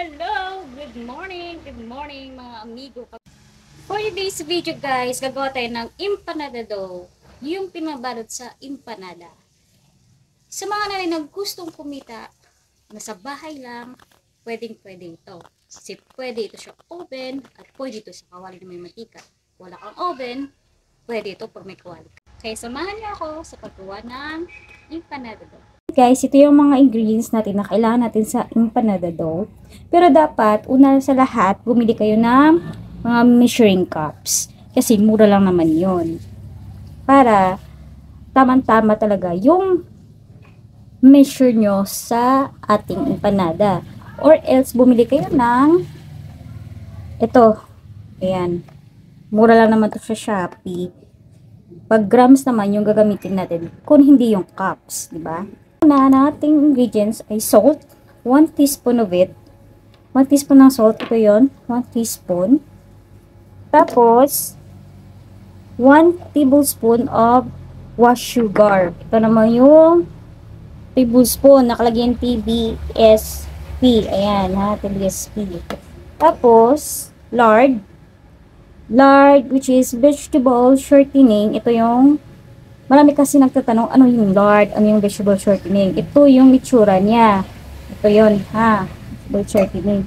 Hello! Good morning mga amigo. For today's video guys, gagawa tayo ng empanada dough. Yung pinabalot sa empanada. Sa mga narinag gustong kumita, nasa bahay lang, pwede ito. Kasi pwede ito sa oven at pwede ito sa kawali na may mantika. Wala kang oven, pwede ito pag may kawali. Kaya samahan niyo ako sa paggawa ng empanada dough. Guys, ito yung mga ingredients natin na kailangan natin sa empanada dough. Pero dapat, una sa lahat, bumili kayo ng mga measuring cups. Kasi mura lang naman yon. Para tamang-tama talaga yung measure nyo sa ating empanada. Or else, bumili kayo ng ito. Ayan. Mura lang naman ito sa Shopee. Pag grams naman yung gagamitin natin, kung hindi yung cups, di ba? Una nating ingredients ay salt, 1 teaspoon of it. 1 teaspoon ng salt, ito yon, 1 teaspoon. Tapos, 1 tablespoon of wash sugar. Ito naman yung tablespoon, nakalagay yung TBSP. Ayan ha, TBSP. Tapos, lard. Lard, which is vegetable shortening. Ito yung marami kasi nagtatanong, ano yung lard, ano yung vegetable shortening. Ito yung itsura niya. Ito yun, ha. Vegetable shortening.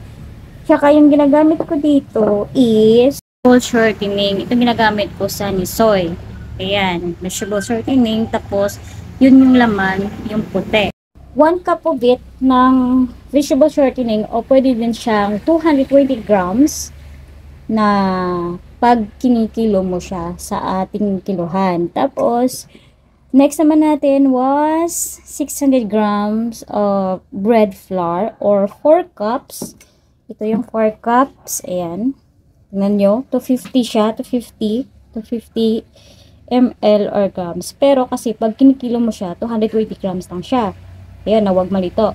Tsaka yung ginagamit ko dito is vegetable shortening. Ito ginagamit ko sa nisoy. Ayan, vegetable shortening. Tapos, yun yung laman, yung puti. 1 cup of it ng vegetable shortening o pwede din siyang 220 grams na pag kinikilo mo siya sa ating kiluhan. Tapos, next naman natin was 600 grams of bread flour or 4 cups. Ito yung 4 cups. Ayan. Tingnan nyo. 250 siya. 250 ml or grams. Pero kasi pag kinikilo mo siya, 220 grams lang siya. Ayan, na huwag malito.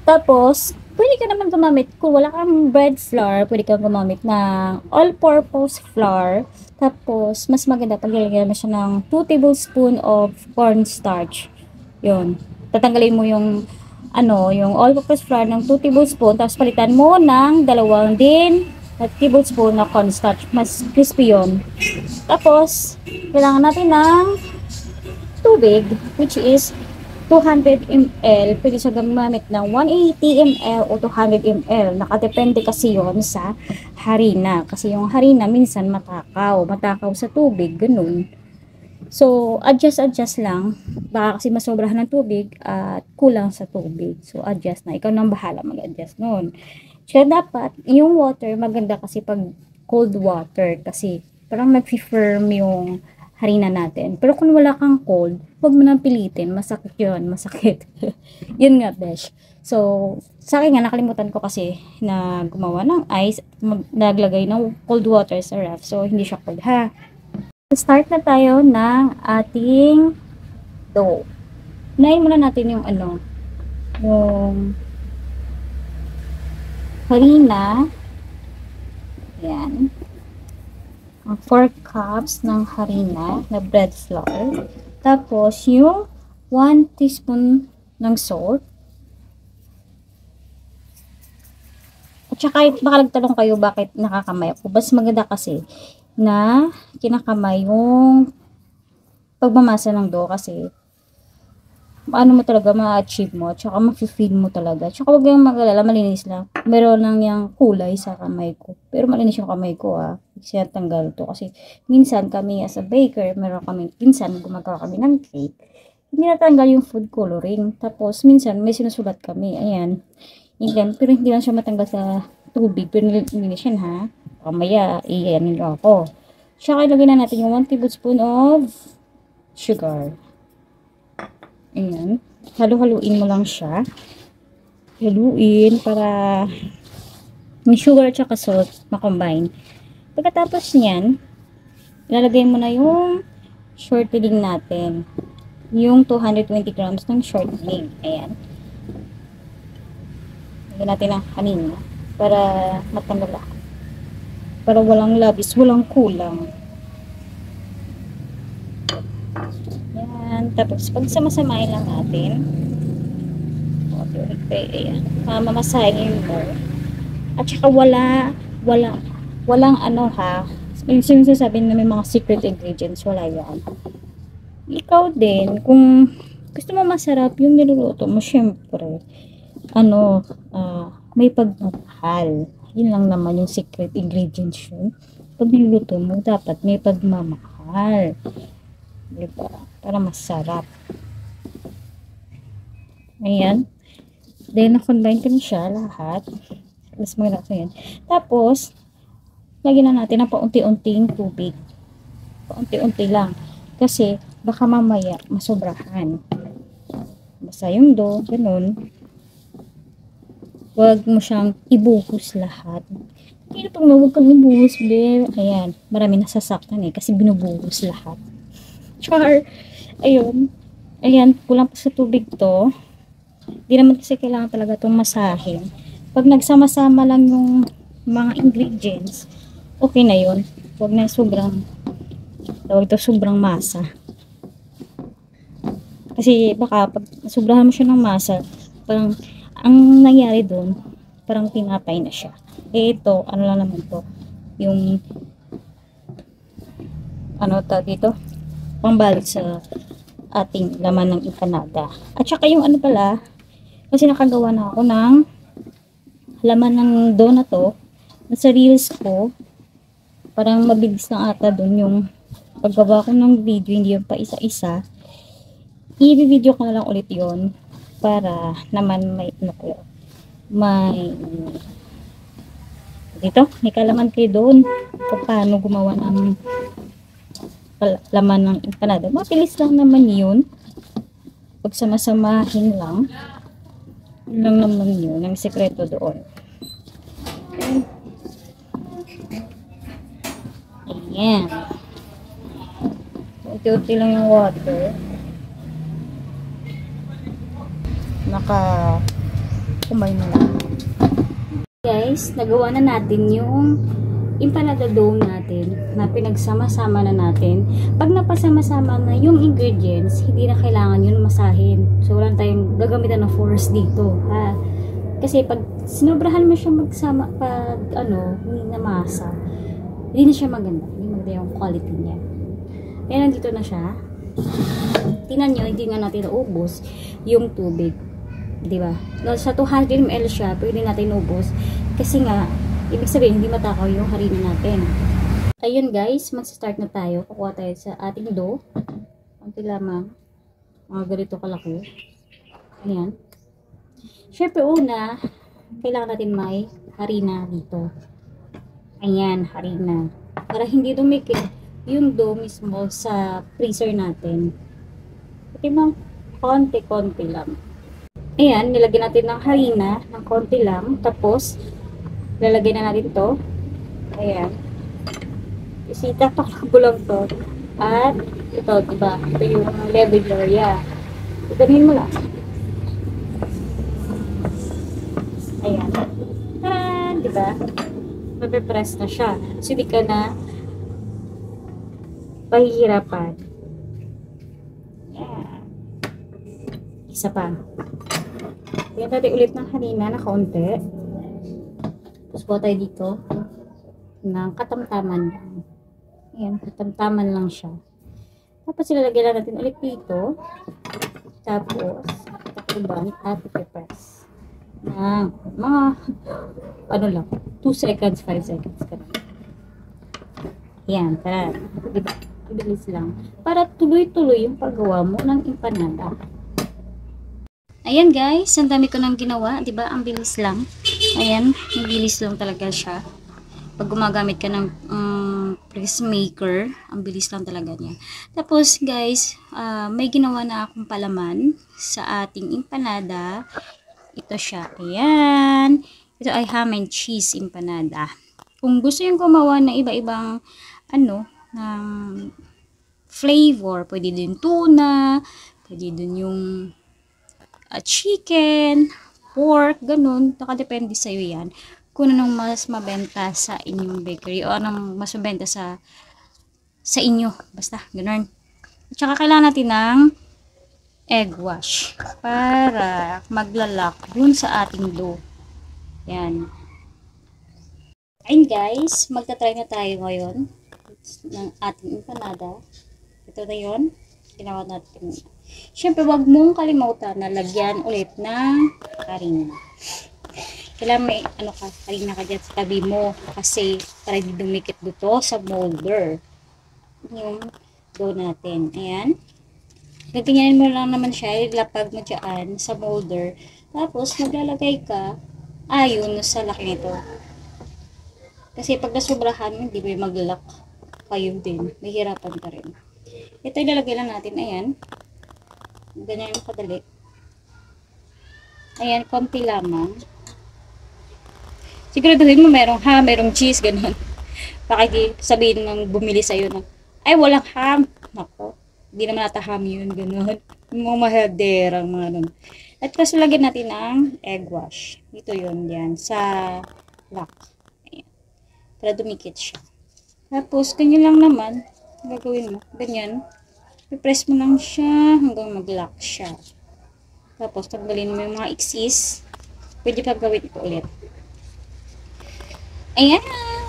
Tapos, pwede ka naman gumamit, kung wala kang bread flour, pwede kang gumamit ng all-purpose flour. Tapos, mas maganda pag nilagyan mo siya ng 2 tablespoon of cornstarch. Yun. Tatanggalin mo yung, yung all-purpose flour ng 2 tablespoon, tapos palitan mo ng 2 din na tablespoon na cornstarch. Mas crispy yun. Tapos, kailangan natin ng tubig, which is 200 ml, pwede siya gamit ng 180 ml o 200 ml. Nakadepende kasi yon sa harina. Kasi yung harina minsan matakaw sa tubig, ganun. So, adjust lang. Baka kasi masobrahan ng tubig at kulang sa tubig. So, adjust na. Ikaw nang bahala mag-adjust nun. Kaya dapat, yung water, maganda kasi pag cold water. Kasi parang mag-firm yung harina natin. Pero kung wala kang cold, huwag mo nang pilitin. Masakit yun. Masakit. Yun nga, besh. So, sa akin nga, nakalimutan ko kasi na gumawa ng ice. Naglagay ng cold water sa ref. So, hindi siya cold, ha? Start na tayo ng ating dough. Unahin muna natin yung yung harina. Ayan. 4 cups ng harina na bread flour. Tapos, yung 1 teaspoon ng salt. At saka, baka nagtanong kayo bakit nakakamay ako. Mas maganda kasi na kinakamay yung pagmamasa ng dough kasi paano mo talaga ma-achieve mo, tsaka ma-feel mo talaga. Tsaka huwag kayong mag-alala, malinis lang. Meron lang yung kulay sa kamay ko. Pero malinis yung kamay ko, kasi natanggal to. Kasi minsan kami as a baker, minsan gumagawa kami ng cake. Hindi natanggal yung food coloring. Tapos minsan may sinusulat kami. Ayan. Pero hindi lang siya matanggal sa tubig. Pero nilinis yan, ha. Kamaya, iyan nila ako. Tsaka ilagay na natin yung 1 tablespoon of sugar. Ayan. Halu-haluin mo lang siya. Haluin para yung sugar at saka salt makombine. Pagkatapos niyan, ilalagay mo na yung shortening natin. Yung 220 grams ng shortening. Ayan. Lagyan natin ang kanina para matanggal lahat. Para walang labis, walang kulang. Yan. Tapos, pag samasamahin lang natin, Ayan. Mamasahin mo. At saka walang ano ha. Yung sinasabi na may mga secret ingredients, wala yan. Ikaw din, kung gusto mo masarap yung niluluto mo, syempre, may pagmamahal. Yun lang naman yung secret ingredients yun. Pag niluluto mo, dapat may pagmamahal. Diba? Para masarap. Ayan. Then, na-combine ko na siya lahat. Mas maganda ko yan. Tapos, lagyan na natin ng paunti-unting tubig. Paunti-unti lang. Kasi, baka mamaya masobrahan. Basta yung dough, ganun. Huwag mo siyang ibuhos lahat. Kaya pag huwag kang ibuhos, ayan, marami nasasaktan kasi binubuhos lahat. Char! Ayun. Ayan, kulang pa sa tubig to. Di naman kasi kailangan talaga itong masahin. Pag nagsama-sama lang yung mga ingredients, okay na yun. Huwag na sobrang masa. Kasi baka pag sobrahan mo siya ng masa, parang ang nangyari doon, parang tinapay na siya. Ito, ano lang naman to, yung dito, pambalik sa ating laman ng empanada. At saka yung pala, kasi nakagawa na ako ng laman ng dough na to, nasa reels ko, parang mabilis lang ata doon yung paggawa ko ng video, hindi yung pa isa-isa. I-video ko na lang ulit yon para naman may may kalaman kayo doon kung paano gumawa ng laman ng empanada. Mabilis lang naman yun. Pag samasamahin lang naman yun ang sekreto doon. Ayan. Unti-unti lang yung water. Kumain na lang. Guys, nagawa na natin yung empanada dough natin na pinagsama-sama na natin. Pag napasama-sama na yung ingredients, hindi na kailangan yun masahin. So, wala tayong gagamitan ng force dito, ha? Kasi pag sinobrahan mo siya magsama, hindi na masa, hindi na siya maganda. Hindi maganda yung quality niya. Kaya nandito na siya. Tingnan nyo, hindi nga natin naubos yung tubig. Diba? Sa 200 ml siya, pwede natin ubos. Kasi nga, ibig sabihin, hindi matakaw yung harina natin. Ayun guys, mag-start na tayo. Kukuha tayo sa ating dough. Kunti lamang. Mga ganito kalaki. Ayan. Syempre una, kailangan natin may harina dito. Ayan, harina. Para hindi dumikit yung dough mismo sa freezer natin. Ito mga konti-konti lang. Ayan, nilagyan natin ng harina ng konti lang. Tapos, lalagyan na natin to. Ayan. Isitatakbo lang to. At, ito, diba? Ito yung level area. Itanin mo lang. Ayan. Taran! Diba? Mapipress na siya. So, hindi ka na pahihirapan. Ayan. Isa pa. Lagyan natin ulit ng harina na kaunti. Tapos buha tayo dito ng katamtaman lang. Ayan, katamtaman lang siya. Tapos ilalagyan natin ulit dito. Tapos, takuban at ipipress. Na mga, 2 seconds, 5 seconds. Ayan, tara. Diba? Bilis lang. Para tuloy-tuloy yung paggawa mo ng empanada. Ayan guys, ang dami ko nang ginawa, 'di ba? Ang bilis lang. Ayan, ang bilis lang talaga siya. Pag gumagamit ka ng press maker, ang bilis lang talaga niya. Tapos guys, may ginawa na akong palaman sa ating empanada. Ito siya. Ayan. Ito ay ham and cheese empanada. Kung gusto yung gumawa ng iba-ibang ng flavor, pwede din tuna, pwede din yung chicken, pork, ganun. Nakadepende sa'yo yan. Kung anong mas mabenta sa inyong bakery o anong mas mabenta sa inyo. Basta, ganun. At saka kailangan natin ng egg wash para maglalak dun sa ating dough. Yan. Ayun guys, magta-try na tayo ngayon ng ating empanada. Ito na yun. Ginawa natin. Siyempre, wag mong kalimutan na lagyan ulit ng harina. Kailangan may harina ka dyan sa tabi mo kasi para hindi dumikit dito sa molder. Yung dough natin. Ayan. Gaganyanin mo lang naman siya. Ilapag mo dyan sa molder. Tapos, maglalagay ka ayon sa laki nito. Kasi pag nasobrahan, hindi mo maglalak kayo din. Mahirapan ka rin. Ito ilalagay lang natin. Ayan. Ganyan yung kadali. Ayan, konti lamang. Siguraduhin mo merong cheese, ganun. Baka di sabihin ng bumili sa'yo na, ay, walang ham. Nako, hindi naman nata ham yun, ganun. Mga mahaderang mga ganun. At kasi lagyan natin ng egg wash. Ito yun, yan, sa lock. Ayan. Para dumikit siya. Tapos, ganyan lang naman. Gagawin mo, ganyan. I-press mo lang siya hanggang mag-lock siya. Tapos, tanggalin mo yung mga excess. Pwede pa gawin ito ulit. Ayan,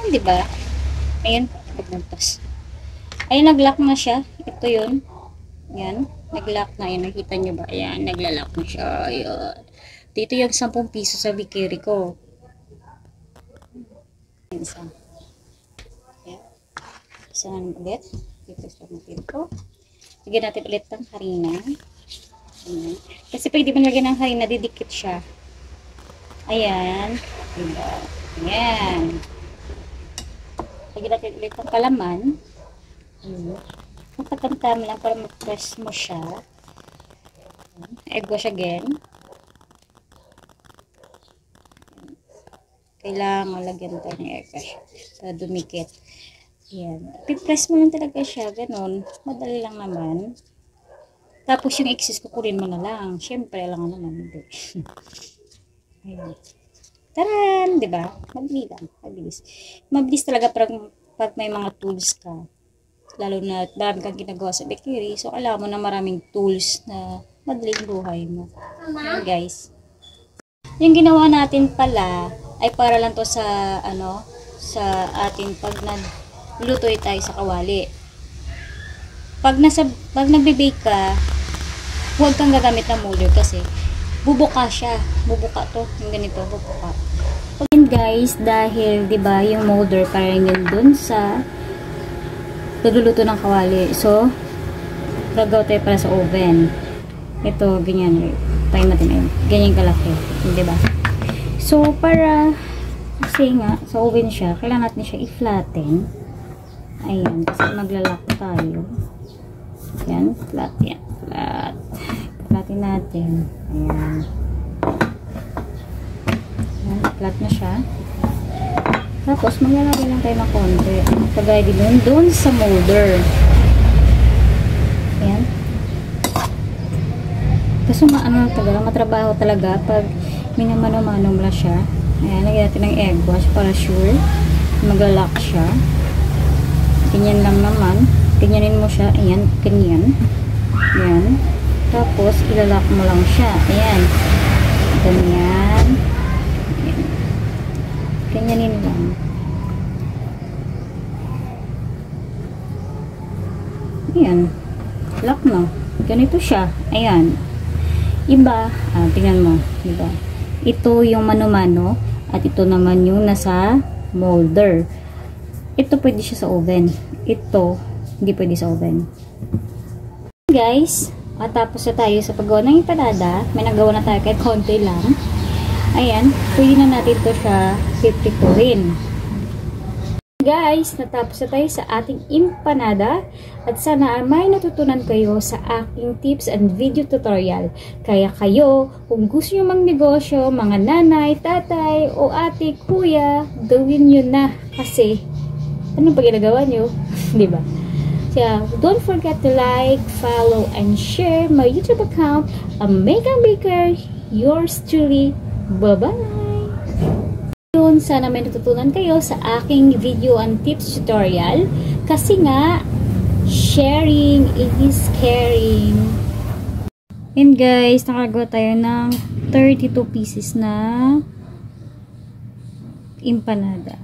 di ba? Ayan, pagmuntas. Ayan, nag-lock na siya. Ito yun. Ayan, nag-lock na. Ayan, nakita nyo ba? Ayan, nagla-lock na siya. Ayan. Dito yung 10 piso sa bikeri ko. Ayan, isa. Ayan. Isa na ulit. Dito sa bikeri ko. Lagyan natin ulit ng harina. Ayan. Kasi pag di mo lagyan ng harina, didikit siya. Ayan. Diba? Ayan. Lagyan natin ulit ng palaman. Magpatamtam lang para mag-press mo siya. Egg wash again. Kailangan lagyan tayo ng egg wash para dumikit. Ayan. Pipress mo lang talaga siya. Ganon. Madali lang naman. Tapos yung excess kukunin mo na lang. Siyempre lang naman. Ayan. Taran! Diba? Madali lang. Mabilis. Mabilis talaga pag may mga tools ka. Lalo na marami kang ginagawa sa bakery. So, alam mo na maraming tools na madaling buhay mo. Ayan, guys. Yung ginawa natin pala ay para lang to sa sa ating pag naglutoy tayo sa kawali. Pag nagbe-bake ka, huwag kang gagamit ng molder kasi bubuka siya. Bubuka to. Yung ganito, bubuka. And guys, dahil 'di ba yung molder parang yun dun sa pagluluto ng kawali. So, gagawa tayo para sa oven. Ito, ganyan. Tayo natin ayun. Ganyan kalaki. Di ba? So, para kasi nga, sa oven siya, kailangan natin siya i-flatten. Ayan. Kasi maglalak tayo. Ayan. Flat. Yan. Flat. Flatten natin. Ayan. Ayan. Flat na siya. Tapos, maglalagay lang tayo ng konti. Pagay din doon sa molder. Ayan. Kasi matrabaho talaga pag minamano-mano mo siya. Ayan, lagyan natin ng egg wash para sure. Mag-lock siya. Ganyan lang naman. Ganyanin mo siya. Ayan, ganyan. Ayan. Tapos, ilalock mo lang siya. Ayan. Ganyan. Ganyanin lang. Ayan. Lock na. Ganito siya. Ayan. Iba. Tingnan mo. Diba? Ito yung mano-mano. At ito naman yung nasa molder. Ito pwede siya sa oven. Ito, hindi pwede sa oven. Guys, tapos na tayo sa paggawa ng empanada. May nagawa na tayo kahit konti lang. Ayan, pwede na natin ito siya pipikurin. Guys, natapos na tayo sa ating empanada at sana may natutunan kayo sa aking tips and video tutorial. Kaya kayo, kung gusto nyo magnegosyo, mga nanay, tatay, o ate, kuya, gawin nyo na kasi ano pa ginagawa nyo? Diba? So, don't forget to like, follow, and share my YouTube account, Megan Baker, yours truly. Bye-bye! Sana may natutunan kayo sa aking video and tips tutorial kasi nga, sharing is caring. And guys, nakagawa tayo ng 32 pieces na empanada.